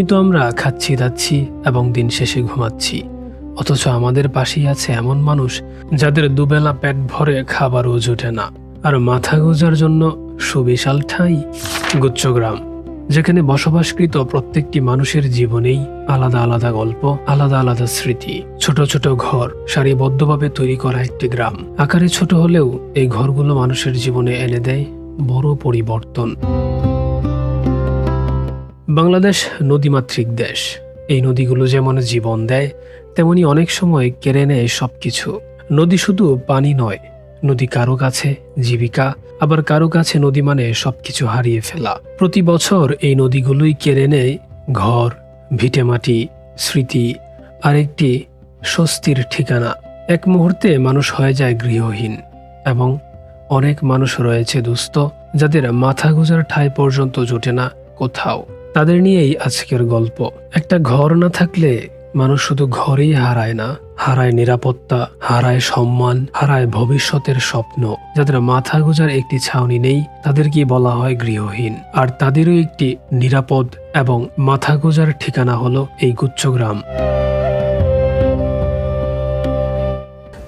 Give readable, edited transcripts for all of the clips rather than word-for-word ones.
তো আমরা খাচ্ছি দাচ্ছি এবং দিন শেষে ঘুমাচ্ছি, অথচ আমাদের পাশেই আছে এমন মানুষ যাদের দুবেলা পেট ভরে খাবারও জোটে না, আর মাথা গোঁজার জন্য সুবিশাল ঠাঁই গুচ্ছগ্রাম, যেখানে বসবাসকৃত প্রত্যেকটি মানুষের জীবনেই আলাদা আলাদা গল্প, আলাদা আলাদা স্মৃতি। ছোট ছোট ঘর সারিবদ্ধভাবে তৈরি করা একটি গ্রাম। আকারে ছোট হলেও এই ঘরগুলো মানুষের জীবনে এনে দেয় বড় পরিবর্তন। বাংলাদেশ নদীমাতৃক দেশ। এই নদীগুলো যেমন জীবন দেয়, তেমনি অনেক সময় কেড়ে নেয় সবকিছু। নদী শুধু পানি নয়, নদী কারো কাছে জীবিকা, আবার কারো কাছে নদী মানে সবকিছু হারিয়ে ফেলা। প্রতি বছর এই নদীগুলোই কেড়ে নেয় ঘর, ভিটেমাটি, স্মৃতি আর একটি স্বস্তির ঠিকানা। এক মুহূর্তে মানুষ হয়ে যায় গৃহহীন, এবং অনেক মানুষ রয়েছে দুস্থ, যাদের মাথা গোঁজার ঠাঁই পর্যন্ত জোটে না কোথাও। তাদের নিয়েই আজকের গল্প। একটা ঘর না থাকলে মানুষ শুধু ঘরেই হারায় না, হারায় নিরাপত্তা, হারায় সম্মান, হারায় ভবিষ্যতের স্বপ্ন। যাদের মাথা গোঁজার একটি ছাউনি নেই, তাদেরকে বলা হয় গৃহহীন। আর তাদেরও একটি নিরাপদ এবং মাথা গোঁজার ঠিকানা হলো এই গুচ্ছগ্রাম।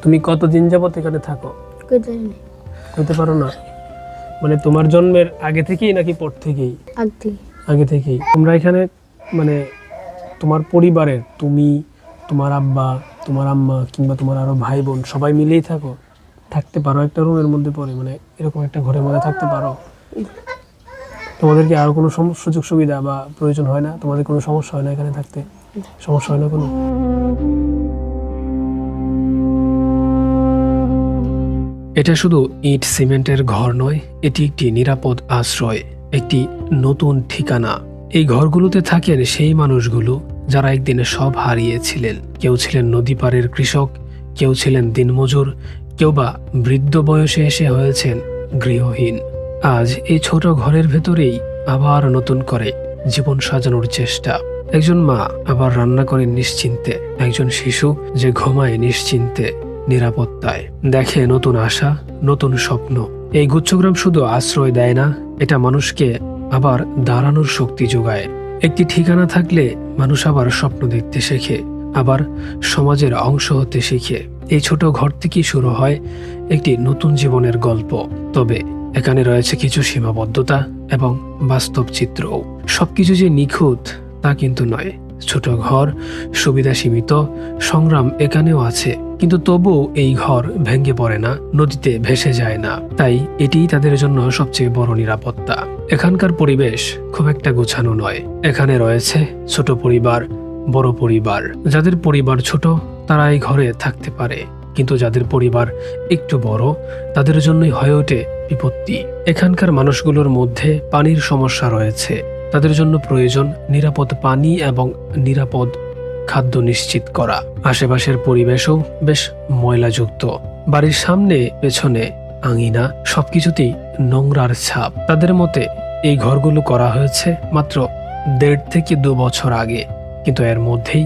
তুমি কতদিন যাবত এখানে থাকো? কইতে পারো না? মানে তোমার জন্মের আগে থেকেই নাকি পর থেকেই? আগে থেকেই। তোমরা এখানে মানে তোমার পরিবারের, তুমি, তোমার আব্বা, তোমার আম্মা কিংবা তোমার আরো ভাই বোন সবাই মিলেই থাকতে পারো একটা রুমের মধ্যে পড়ে, মানে এরকম একটা ঘরের মধ্যে থাকতে পারো? তোমাদের কি আরো কোনো সুযোগ সুবিধা বা প্রয়োজন হয় না? তোমাদের কোনো সমস্যা হয় না এখানে থাকতে? সমস্যা হয় না কোনো? এটা শুধু ইট সিমেন্টের ঘর নয়, এটি একটি নিরাপদ আশ্রয়, একটি নতুন ঠিকানা। এই ঘরগুলোতে থাকেন সেই মানুষগুলো যারা একদিন সব হারিয়েছিলেন। কেউ ছিলেন নদী পাড়ের কৃষক, কেউ ছিলেন দিনমজুর, কেউ বা বৃদ্ধ বয়সে এসে হয়েছেন গৃহহীন। আজ এই ছোট ঘরের ভেতরেই আবার নতুন করে জীবন সাজানোর চেষ্টা। একজন মা আবার রান্না করেন নিশ্চিন্তে, একজন শিশু যে ঘুমায় নিশ্চিন্তে, নিরাপত্তায়, দেখে নতুন আশা, নতুন স্বপ্ন। এই গুচ্ছগ্রাম শুধু আশ্রয় দেয় না, এটা মানুষকে আবার দাঁড়ানোর শক্তি যোগায়। একটি ঠিকানা থাকলে মানুষ আবার স্বপ্ন দেখতে শেখে, আবার সমাজের অংশ হতে শিখে। এই ছোট ঘর থেকেই শুরু হয় একটি নতুন জীবনের গল্প। তবে এখানে রয়েছে কিছু সীমাবদ্ধতা এবং বাস্তব চিত্রও। সবকিছু যে নিখুঁত তা কিন্তু নয়। ছোট ঘর, সুবিধা সীমিত, সংগ্রাম এখানেও আছে, কিন্তু তবুও এই ঘর ভেঙে পড়ে না, নদীতে ভেসে যায় না। তাই এটিই তাদের জন্য সবচেয়ে বড় নিরাপত্তা। এখানকার পরিবেশ খুব একটা গোছানো নয়। এখানে রয়েছে ছোট পরিবার, বড় পরিবার। যাদের পরিবার ছোট তারা এই ঘরে থাকতে পারে, কিন্তু যাদের পরিবার একটু বড় তাদের জন্যই হয়ে ওঠে বিপত্তি। এখানকার মানুষগুলোর মধ্যে পানির সমস্যা রয়েছে। তাদের জন্য প্রয়োজন নিরাপদ পানি এবং নিরাপদ খাদ্য নিশ্চিত করা। আশেপাশের পরিবেশও বেশ ময়লাযুক্ত। বাড়ির সামনে, পেছনে, আঙিনা সবকিছুতেই নোংরার ছাপ। তাদের মতে এই ঘরগুলো করা হয়েছে মাত্র 1.5 থেকে 2 বছর আগে, কিন্তু এর মধ্যেই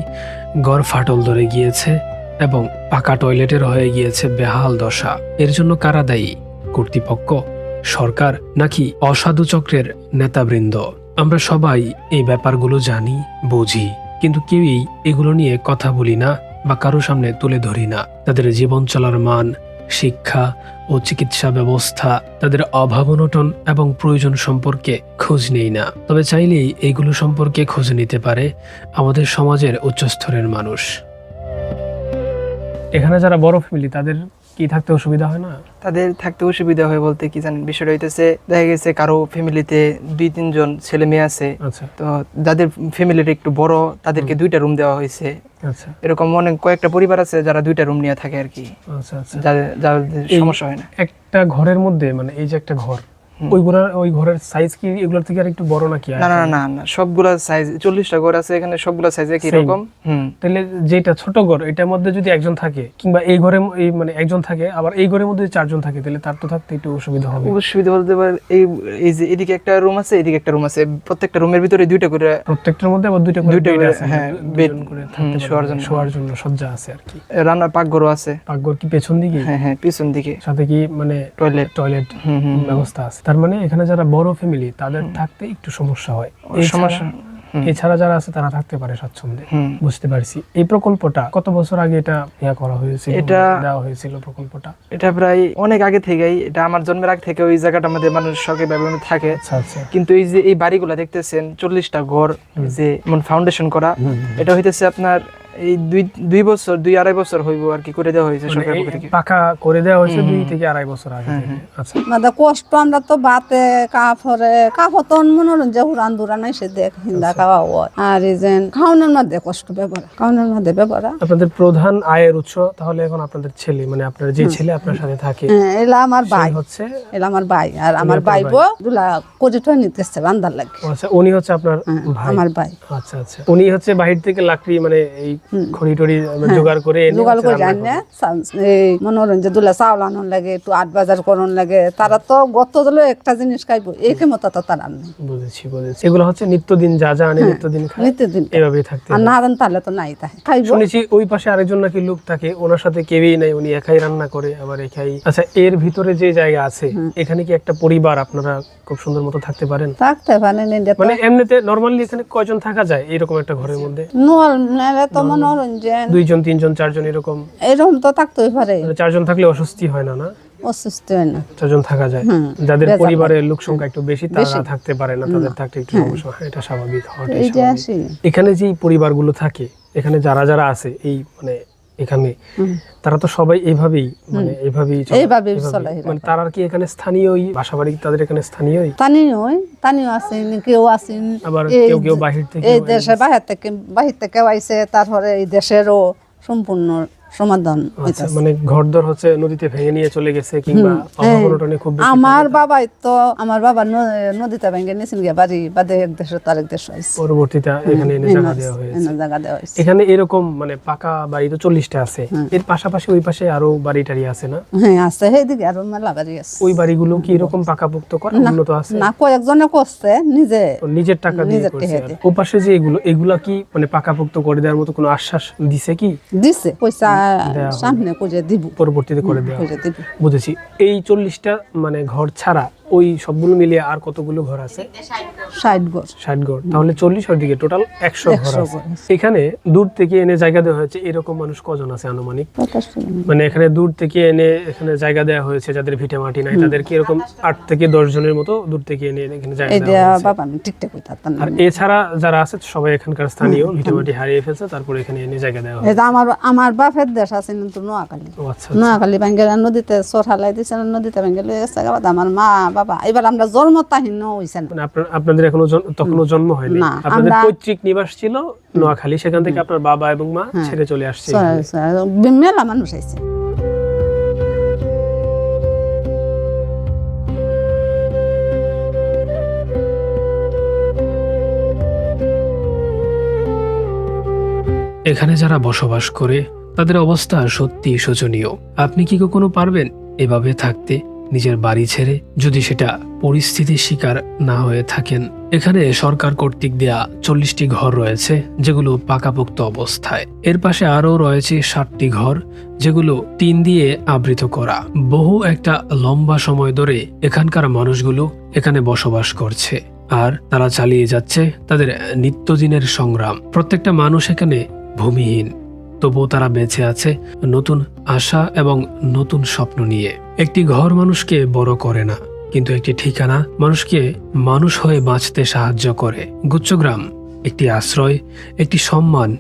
ঘর ফাটল ধরে গিয়েছে এবং পাকা টয়লেটের হয়ে গিয়েছে বেহাল দশা। এর জন্য কারা দায়ী? কর্তৃপক্ষ, সরকার, নাকি অসাধু চক্রের নেতাবৃন্দ? আমরা সবাই এই ব্যাপারগুলো জানি, বুঝি, কিন্তু কেউই এগুলো নিয়ে কথা বলি না বা কারো সামনে তুলে ধরি না। তাদের জীবন চলার মান, শিক্ষা ও চিকিৎসা ব্যবস্থা, তাদের অভাব অনটন এবং প্রয়োজন সম্পর্কে খোঁজ নেই না। তবে চাইলেই এইগুলো সম্পর্কে খোঁজ নিতে পারে আমাদের সমাজের উচ্চস্তরের মানুষ। এখানে যারা বড় ফ্যামিলি, তাদের কি থাকতে অসুবিধা হয় না? তাদের থাকতে অসুবিধা হয় বলতে কি জানেন, বিষয়টা হইতেছে দেখা গেছে কারো ফ্যামিলিতে 2-3 জন ছেলে মেয়ে আছে। আচ্ছা। তো যাদের ফ্যামিলিটা একটু বড় তাদেরকে 2টা রুম দেওয়া হয়েছে। আচ্ছা। এরকম অনেক কয়েকটা পরিবার আছে যারা 2টা রুম নিয়ে থাকে আর কি। আচ্ছা আচ্ছা। যাদের সমস্যা হয় না। একটা ঘরের মধ্যে, মানে এই যে একটা ঘর, ওই ঘরের সাইজ কি এগুলোর থেকে আর একটু বড় নাকি? না না না না, সবগুলা সাইজ 40টা ঘর আছে এখানে, সবগুলা সাইজ একই রকম। তাহলে যেটা ছোট ঘর, এটার মধ্যে যদি একজন থাকে, কিংবা এই ঘরে মানে একজন থাকে, আবার এই ঘরের মধ্যে 4 জন থাকে, তাহলে তার তো থাকতে একটু অসুবিধা হবে। অসুবিধা বলতে পারে এই যে এদিকে একটা রুম আছে, এদিকে একটা রুম আছে, প্রত্যেকটা রুমের ভিতরে 2টা করে, প্রত্যেকটার মধ্যে আবার 2টা করে বেড আছে। হ্যাঁ, বেড করে শোয়ার জন্য সজ্জা আছে আর কি। রান্নার পাকঘরও আছে। পাকঘর কি পেছন দিকে? হ্যাঁ হ্যাঁ, পেছন দিকে। সাথে কি মানে টয়লেট ব্যবস্থা আছে? তার মানে এখানে যারা বড় ফ্যামিলি তাদের থাকতে একটু সমস্যা হয়। সমস্যা এছাড়া যারা আছে তারা থাকতে পারে স্বাচ্ছন্দ্যে। বুঝতে পারছি। এই প্রকল্পটা কত বছর আগে এটা করা হয়েছিল, এটা দেওয়া হয়েছিল প্রকল্পটা? এটা প্রায় অনেক আগে থেকেই, এটা আমার জন্মের আগে থেকে ওই জায়গাটা আমাদের মানুষ সরকারি ব্যবহার থাকে। কিন্তু এই যে এই বাড়িগুলা দেখতেছেন 40টা ঘর যে ফাউন্ডেশন করা, এটা হইতেছে আপনার এই 2-2.5 বছর হইব আর কি করে দেওয়া হয়েছে সরকার পক্ষ থেকে, পাকা করে দেওয়া হয়েছে 2 থেকে 2.5 বছর আগে থেকে। আচ্ছা, মানে কষ্ট আমরা তো বাতে কাপড় তো মনোরঞ্জন উড়ান দুরান এসে দেখ হিন্দা খাওয়া হয়, আর এই যে খাওয়ানোর মধ্যে কষ্ট ব্যবহার, খাওয়ানোর মধ্যে ব্যবহার। আপনাদের প্রধান আয়ের উৎস তাহলে এখন আপনাদের ছেলে, মানে আপনার যে ছেলে আপনার সাথে থাকে, এলা আমার ভাই হচ্ছে, এলা আমার ভাই, আর আমার ভাই বউ দুলা কোজিটো নিতেছে বান্দার লাগে। আচ্ছা, উনি হচ্ছে আপনার ভাই? আমার ভাই। আচ্ছা আচ্ছা, উনি হচ্ছে বাহির থেকে লাকড়ি মানে এই খড়ি টড়ি জোগাড় করে জানে এই মনোরঞ্জন দুলা চাউল আনন লাগে, একটু আট বাজার করন লাগে, তারা তো গত দিলে একটা জিনিস খাইবো এই মতো তো তারা নেই। বুঝেছি বুঝেছি। এগুলো হচ্ছে নিত্যদিন যা যা আনে নিত্যদিন খায়, নিত্যদিন এভাবেই থাকতে আর না দেন তাহলে তো নাই তাই খাইবো। শুনেছি ওই পাশে আরেকজন নাকি লোক থাকে, ওনার সাথে কেউই নাই, উনি একাই রান্না করে আবার একাই। আচ্ছা, এর ভিতরে যে জায়গা আছে এখানে কি একটা পরিবার আপনারা খুব সুন্দর মতো থাকতে পারেন? থাকতে পারেন, মানে এমনিতে নরমালি এখানে কয়জন থাকা যায় এরকম একটা ঘরের মধ্যে? নাহলে তো মনোরঞ্জন 2 জন 3 জন 4 জন এরকম তো থাকতেই পারে। 4 জন থাকলে অস্বস্তি হয় না? না, অসুস্থ হয় না, 4 জন থাকা যায়। যাদের পরিবারের লোক সংখ্যা একটু বেশি তারা থাকতে পারে না, তাদের থাকতে একটু সমস্যা হয়, এটা স্বাভাবিক হওয়াটাই স্বাভাবিক। এখানে যে পরিবারগুলো থাকে, এখানে যারা যারা আছে এই মানে এখানে, তারা তো সবাই এইভাবেই মানে এইভাবেই চলে। মানে তারা কি এখানে স্থানীয়ই বাসাবাড়ি, তাদের এখানে স্থানীয়ই? স্থানীয় আছেন, কেউ আছেন আবার কেউ কেউ বাহির থেকে, এই দেশে বাহির থেকে আইছে, তারপরে এই দেশেরও সম্পূর্ণ সমাধান হইতাছে। মানে ঘরদর হচ্ছে নদীতে ভেঙে নিয়ে চলে গেছে কিংবা অভাবনটনে খুব বেশি। আমার বাবা নদীতে ভেঙে নিয়েছেন গিয়ে বাড়ি বাদে এক দেশে তো আরেক দেশ হয়েছে, পরবর্তীতে এখানে এনে জায়গা দেওয়া হয়েছে। এখানে এরকম মানে পাকা বাড়ি তো 40টা আছে, এর পাশাপাশি ওই পাশে আরো বাড়ি টাড়ি আছে না? হ্যাঁ আছে, সেইদিকে আরো মেলা বাড়ি আছে। ওই বাড়িগুলো কি এরকম পাকাপোক্ত করা উন্নত আছে? না, কয়েকজনে করছে নিজের টাকা দিয়ে করছে। ও পাশে যে এগুলা কি মানে পাকাপোক্ত করে দেওয়ার মতো কোনো আশ্বাস দিছে কি? দিছে, পয়সা সামনে করে দিব, পরবর্তীতে করে দেওয়া। বুঝেছি। এই 40টা মানে ঘর ছাড়া ওই সবগুলো মিলিয়ে আর কতগুলো ঘর আছে? 60 ঘর। তাহলে 40 আর দিকে টোটাল 100 ঘর আছে। এখানে দূর থেকে এনে জায়গা দেওয়া হয়েছে, এরকম মানুষ কজন আছে আনুমানিক? মানে এখানে দূর থেকে এনে এখানে জায়গা দেওয়া হয়েছে যাদের ভিটে মাটি নাই, তাদের কি এরকম 8 থেকে 10 জনের মতো দূর থেকে এনে এখানে জায়গা দেওয়া হয়েছে? বাবা আমি ঠিকঠাক কইতাম না। আর এছাড়া যারা আছে সবাই এখানকার স্থানীয়, ভিটে মাটি হারিয়ে ফেলছে, তারপর এখানে এনে জায়গা দেওয়া হয়েছে। এটা আমার বাপের দেশ আছে কিন্তু নোয়াখালী। আচ্ছা, নোয়াখালী বাঙ্গেরা নদীতে চোর হালাই দিছে, নদীতে ভেঙে লয়ে গেছে। আমার মা বাবা এবার আমরা জন্ম তাহিন হইছে না। মানে আপনাদের এখনো তখনো জন্ম হয়নি? আপনাদের পৈতৃক নিবাস ছিল নোয়াখালী, সেখান থেকে আপনার বাবা এবং মা ছেড়ে চলে আসছে। মেলা মানুষ আইছে। এখানে যারা বসবাস করে তাদের অবস্থা সত্যি শোচনীয়। আপনি কি কখনো পারবেন এভাবে থাকতে নিজের বাড়ি ছেড়ে, যদি সেটা পরিস্থিতির শিকার না হয়ে থাকেন? এখানে সরকার কর্তৃক দেয়া 40টি ঘর রয়েছে যেগুলো পাকাপোক্ত অবস্থায়। এর পাশে আরও রয়েছে 60টি ঘর যেগুলো টিন দিয়ে আবৃত করা। বহু একটা লম্বা সময় ধরে এখানকার মানুষগুলো এখানে বসবাস করছে, আর তারা চালিয়ে যাচ্ছে তাদের নিত্যদিনের সংগ্রাম। প্রত্যেকটা মানুষ এখানে ভূমিহীন, তবুও তারা বেঁচে আছে নতুন আশা এবং নতুন স্বপ্ন নিয়ে। একটি ঘর মানুষকে বড় করে না, কিন্তু একটি ঠিকানা মানুষকে মানুষ হয়ে বাঁচতে সাহায্য করে। গুচ্ছগ্রাম একটি আশ্রয়, একটি সম্মান,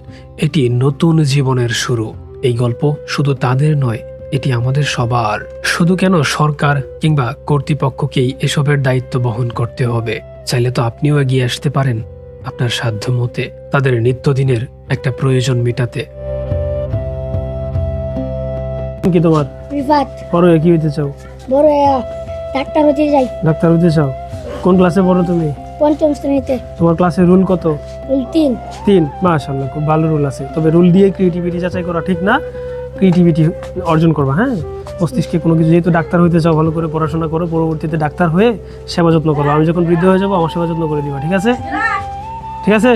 একটি নতুন জীবনের শুরু। এই গল্প শুধু তাদের নয়, এটি আমাদের সবার। শুধু কেন সরকার কিংবা কর্তৃপক্ষকেই এসবের দায়িত্ব বহন করতে হবে? চাইলে তো আপনিও এগিয়ে আসতে পারেন আপনার সাধ্য মতে তাদের নিত্যদিনের একটা প্রয়োজন মেটাতে। কি তোমার বড় কি হইতে চাও? বড় ডাক্তার হতে যাই। ডাক্তার হইতে চাও? কোন ক্লাসে পড়ো তুমি? 5ম শ্রেণীতে। তোমার ক্লাসের রুল কত? রুল 3। মাশাআল্লাহ, খুব ভালো রুল আছে। তবে রুল দিয়ে ক্রিয়েটিভিটি যাচাই করা ঠিক না, ক্রিয়েটিভিটি অর্জন করবা। হ্যাঁ, মস্তিষ্কে কোনো কিছু, যেহেতু ডাক্তার হইতে চাও ভালো করে পড়াশোনা করো, পরবর্তীতে ডাক্তার হয়ে সেবা যত্ন করো। আমি যখন বৃদ্ধ হয়ে যাবো আমার সেবা যত্ন করে দিবা, ঠিক আছে? ঠিক আছে।